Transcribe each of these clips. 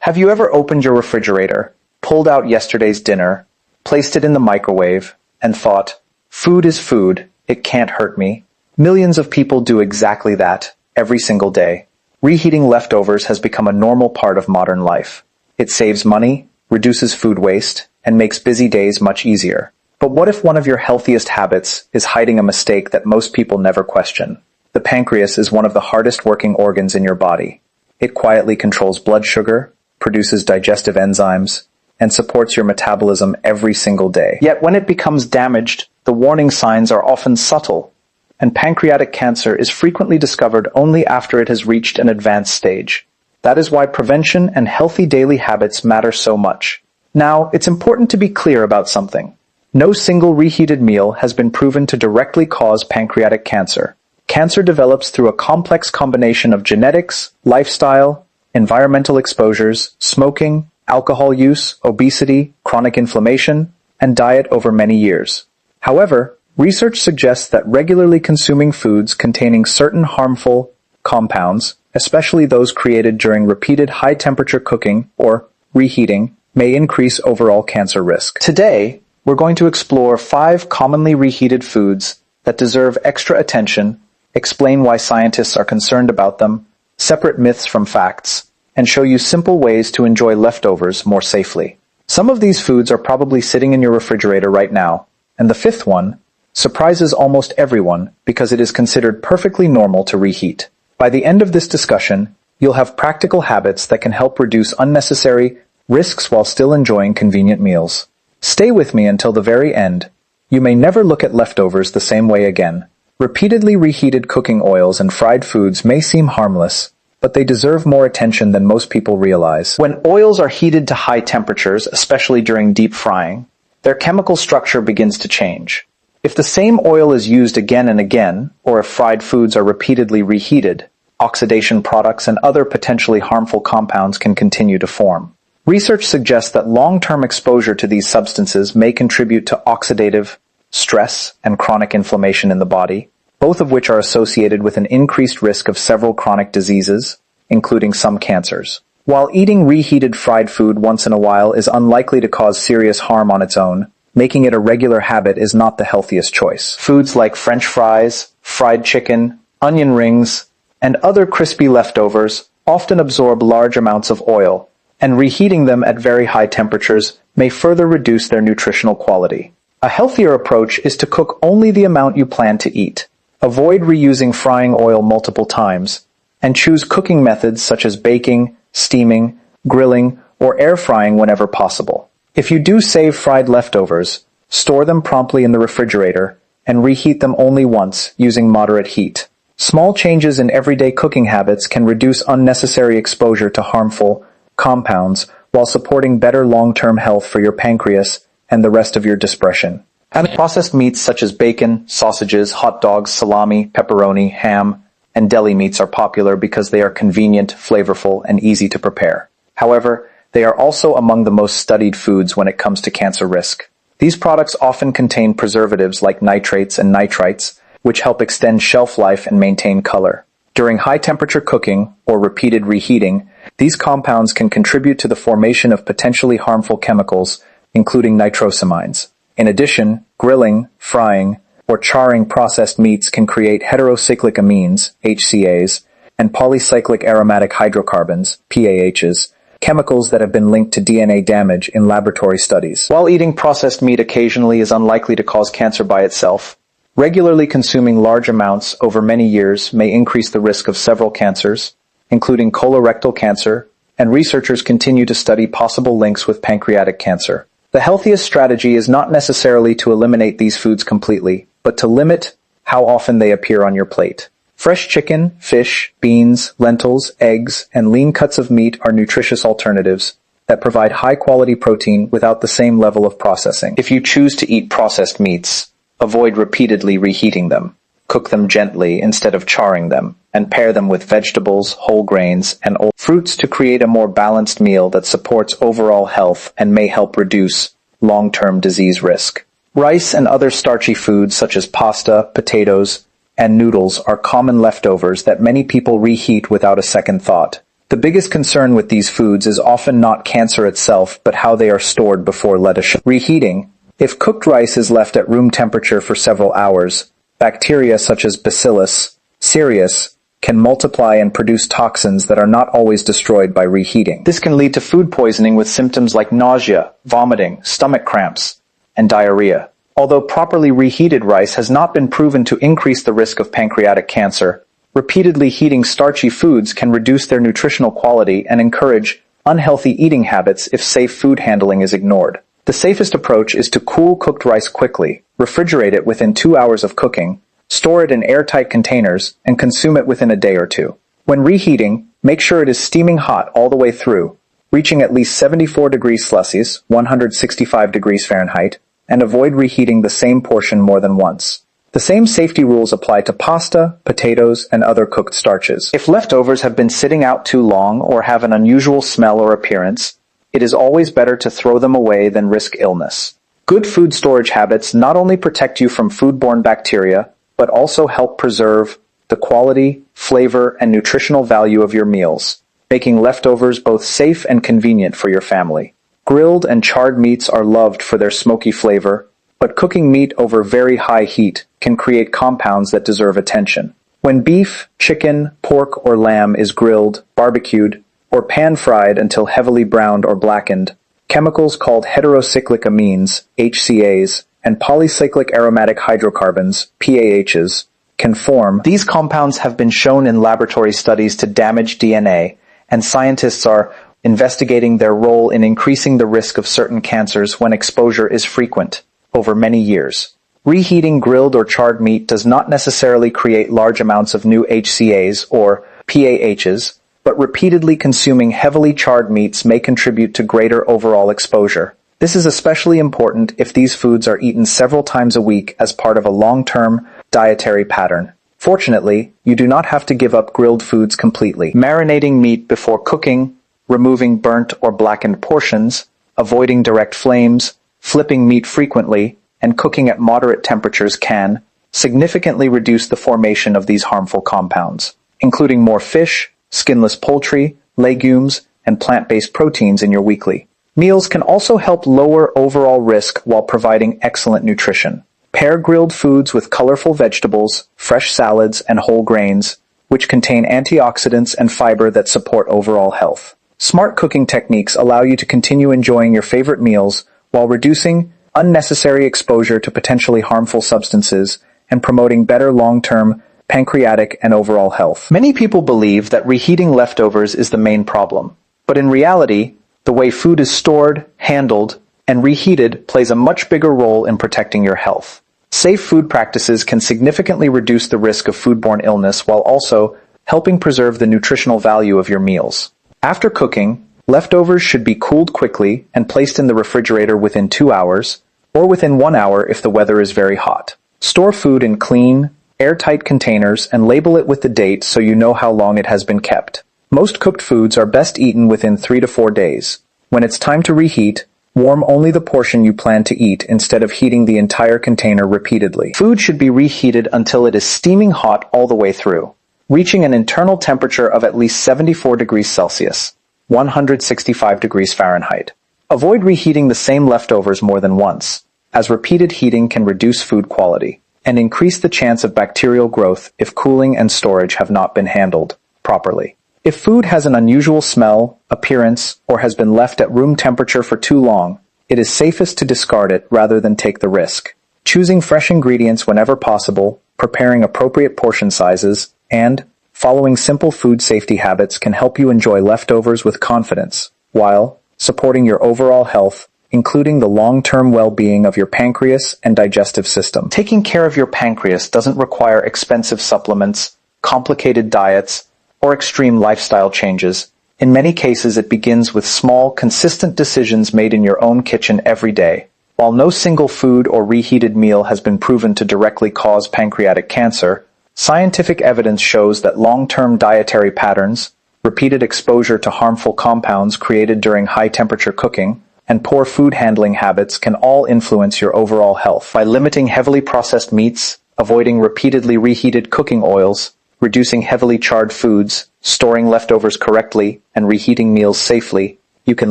Have you ever opened your refrigerator, pulled out yesterday's dinner, placed it in the microwave, and thought, "Food is food, it can't hurt me"? Millions of people do exactly that, every single day. Reheating leftovers has become a normal part of modern life. It saves money, reduces food waste, and makes busy days much easier. But what if one of your healthiest habits is hiding a mistake that most people never question? The pancreas is one of the hardest working organs in your body. It quietly controls blood sugar, produces digestive enzymes, and supports your metabolism every single day. Yet when it becomes damaged, the warning signs are often subtle, and pancreatic cancer is frequently discovered only after it has reached an advanced stage. That is why prevention and healthy daily habits matter so much. Now, it's important to be clear about something. No single reheated meal has been proven to directly cause pancreatic cancer. Cancer develops through a complex combination of genetics, lifestyle, environmental exposures, smoking, alcohol use, obesity, chronic inflammation, and diet over many years. However, research suggests that regularly consuming foods containing certain harmful compounds, especially those created during repeated high-temperature cooking or reheating, may increase overall cancer risk. Today, we're going to explore 5 commonly reheated foods that deserve extra attention, explain why scientists are concerned about them, separate myths from facts, and show you simple ways to enjoy leftovers more safely. Some of these foods are probably sitting in your refrigerator right now, and the 5th one surprises almost everyone because it is considered perfectly normal to reheat. By the end of this discussion, you'll have practical habits that can help reduce unnecessary risks while still enjoying convenient meals. Stay with me until the very end. You may never look at leftovers the same way again. Repeatedly reheated cooking oils and fried foods may seem harmless, but they deserve more attention than most people realize. When oils are heated to high temperatures, especially during deep frying, their chemical structure begins to change. If the same oil is used again and again, or if fried foods are repeatedly reheated, oxidation products and other potentially harmful compounds can continue to form. Research suggests that long-term exposure to these substances may contribute to oxidative stress and chronic inflammation in the body, both of which are associated with an increased risk of several chronic diseases, including some cancers. While eating reheated fried food once in a while is unlikely to cause serious harm on its own, making it a regular habit is not the healthiest choice. Foods like French fries, fried chicken, onion rings, and other crispy leftovers often absorb large amounts of oil, and reheating them at very high temperatures may further reduce their nutritional quality. A healthier approach is to cook only the amount you plan to eat. Avoid reusing frying oil multiple times, and choose cooking methods such as baking, steaming, grilling, or air frying whenever possible. If you do save fried leftovers, store them promptly in the refrigerator and reheat them only once using moderate heat. Small changes in everyday cooking habits can reduce unnecessary exposure to harmful compounds while supporting better long-term health for your pancreas and the rest of your dispersion. And processed meats such as bacon, sausages, hot dogs, salami, pepperoni, ham, and deli meats are popular because they are convenient, flavorful, and easy to prepare. However, they are also among the most studied foods when it comes to cancer risk. These products often contain preservatives like nitrates and nitrites, which help extend shelf life and maintain color. During high-temperature cooking or repeated reheating, these compounds can contribute to the formation of potentially harmful chemicals, including nitrosamines. In addition, grilling, frying, or charring processed meats can create heterocyclic amines, HCAs, and polycyclic aromatic hydrocarbons, PAHs, chemicals that have been linked to DNA damage in laboratory studies. While eating processed meat occasionally is unlikely to cause cancer by itself, regularly consuming large amounts over many years may increase the risk of several cancers, including colorectal cancer, and researchers continue to study possible links with pancreatic cancer. The healthiest strategy is not necessarily to eliminate these foods completely, but to limit how often they appear on your plate. Fresh chicken, fish, beans, lentils, eggs, and lean cuts of meat are nutritious alternatives that provide high-quality protein without the same level of processing. If you choose to eat processed meats, avoid repeatedly reheating them. Cook them gently instead of charring them, and pair them with vegetables, whole grains, and fruits to create a more balanced meal that supports overall health and may help reduce long-term disease risk. Rice and other starchy foods such as pasta, potatoes, and noodles are common leftovers that many people reheat without a second thought. The biggest concern with these foods is often not cancer itself, but how they are stored before lettuce. Reheating. If cooked rice is left at room temperature for several hours, bacteria such as Bacillus cereus can multiply and produce toxins that are not always destroyed by reheating. This can lead to food poisoning with symptoms like nausea, vomiting, stomach cramps, and diarrhea. Although properly reheated rice has not been proven to increase the risk of pancreatic cancer, repeatedly heating starchy foods can reduce their nutritional quality and encourage unhealthy eating habits if safe food handling is ignored. The safest approach is to cool cooked rice quickly, refrigerate it within 2 hours of cooking, store it in airtight containers, and consume it within a day or two. When reheating, make sure it is steaming hot all the way through, reaching at least 74 degrees Celsius, 165 degrees Fahrenheit, and avoid reheating the same portion more than once. The same safety rules apply to pasta, potatoes, and other cooked starches. If leftovers have been sitting out too long or have an unusual smell or appearance, it is always better to throw them away than risk illness. Good food storage habits not only protect you from foodborne bacteria, but also help preserve the quality, flavor, and nutritional value of your meals, making leftovers both safe and convenient for your family. Grilled and charred meats are loved for their smoky flavor, but cooking meat over very high heat can create compounds that deserve attention. When beef, chicken, pork, or lamb is grilled, barbecued, or pan-fried until heavily browned or blackened, chemicals called heterocyclic amines, HCAs, and polycyclic aromatic hydrocarbons, PAHs, can form. These compounds have been shown in laboratory studies to damage DNA, and scientists are investigating their role in increasing the risk of certain cancers when exposure is frequent over many years. Reheating grilled or charred meat does not necessarily create large amounts of new HCAs or PAHs, but repeatedly consuming heavily charred meats may contribute to greater overall exposure. This is especially important if these foods are eaten several times a week as part of a long-term dietary pattern. Fortunately, you do not have to give up grilled foods completely. Marinating meat before cooking, removing burnt or blackened portions, avoiding direct flames, flipping meat frequently, and cooking at moderate temperatures can significantly reduce the formation of these harmful compounds, including more fish, skinless poultry, legumes, and plant-based proteins in your weekly. Meals can also help lower overall risk while providing excellent nutrition. Pair grilled foods with colorful vegetables, fresh salads, and whole grains, which contain antioxidants and fiber that support overall health. Smart cooking techniques allow you to continue enjoying your favorite meals while reducing unnecessary exposure to potentially harmful substances and promoting better long-term pancreatic and overall health. Many people believe that reheating leftovers is the main problem, but in reality, the way food is stored, handled, and reheated plays a much bigger role in protecting your health. Safe food practices can significantly reduce the risk of foodborne illness while also helping preserve the nutritional value of your meals. After cooking, leftovers should be cooled quickly and placed in the refrigerator within 2 hours, or within 1 hour if the weather is very hot. Store food in clean, airtight containers and label it with the date so you know how long it has been kept. Most cooked foods are best eaten within 3 to 4 days. When it's time to reheat, warm only the portion you plan to eat instead of heating the entire container repeatedly. Food should be reheated until it is steaming hot all the way through, reaching an internal temperature of at least 74 degrees Celsius, 165 degrees Fahrenheit. Avoid reheating the same leftovers more than once, as repeated heating can reduce food quality and increase the chance of bacterial growth if cooling and storage have not been handled properly. If food has an unusual smell, appearance, or has been left at room temperature for too long, it is safest to discard it rather than take the risk. Choosing fresh ingredients whenever possible, preparing appropriate portion sizes, and following simple food safety habits can help you enjoy leftovers with confidence, while supporting your overall health, including the long-term well-being of your pancreas and digestive system. Taking care of your pancreas doesn't require expensive supplements, complicated diets, or extreme lifestyle changes. In many cases, it begins with small, consistent decisions made in your own kitchen every day. While no single food or reheated meal has been proven to directly cause pancreatic cancer, scientific evidence shows that long-term dietary patterns, repeated exposure to harmful compounds created during high-temperature cooking, and poor food handling habits can all influence your overall health. By limiting heavily processed meats, avoiding repeatedly reheated cooking oils, reducing heavily charred foods, storing leftovers correctly, and reheating meals safely, you can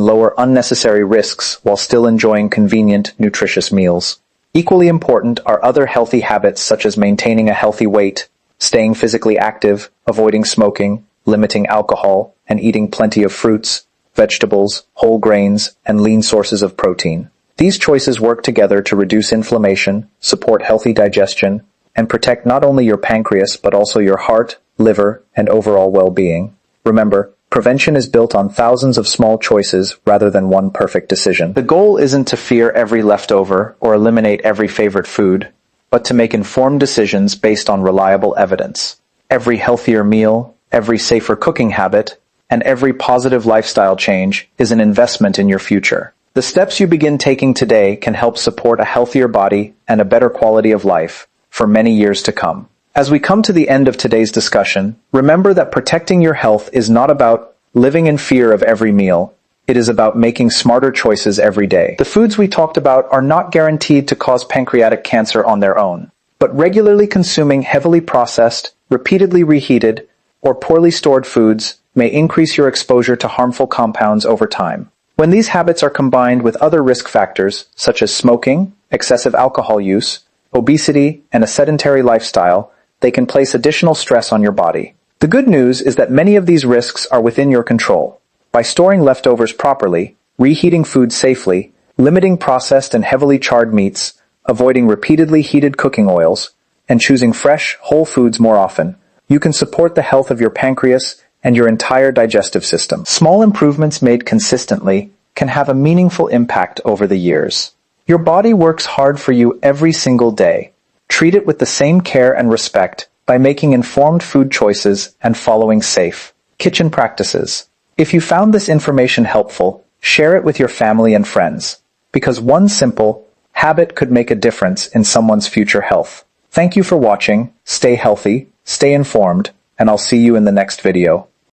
lower unnecessary risks while still enjoying convenient, nutritious meals. Equally important are other healthy habits such as maintaining a healthy weight, staying physically active, avoiding smoking, limiting alcohol, and eating plenty of fruits, vegetables, whole grains, and lean sources of protein. These choices work together to reduce inflammation, support healthy digestion, and protect not only your pancreas but also your heart, liver, and overall well-being. Remember, prevention is built on thousands of small choices rather than one perfect decision. The goal isn't to fear every leftover or eliminate every favorite food, but to make informed decisions based on reliable evidence. Every healthier meal, every safer cooking habit, and every positive lifestyle change is an investment in your future. The steps you begin taking today can help support a healthier body and a better quality of life for many years to come. As we come to the end of today's discussion, remember that protecting your health is not about living in fear of every meal. It is about making smarter choices every day. The foods we talked about are not guaranteed to cause pancreatic cancer on their own, but regularly consuming heavily processed, repeatedly reheated, or poorly stored foods may increase your exposure to harmful compounds over time. When these habits are combined with other risk factors, such as smoking, excessive alcohol use, obesity, and a sedentary lifestyle, they can place additional stress on your body. The good news is that many of these risks are within your control. By storing leftovers properly, reheating food safely, limiting processed and heavily charred meats, avoiding repeatedly heated cooking oils, and choosing fresh, whole foods more often, you can support the health of your pancreas and your entire digestive system. Small improvements made consistently can have a meaningful impact over the years. Your body works hard for you every single day. Treat it with the same care and respect by making informed food choices and following safe kitchen practices. If you found this information helpful, share it with your family and friends, because one simple habit could make a difference in someone's future health. Thank you for watching. Stay healthy, stay informed, and I'll see you in the next video.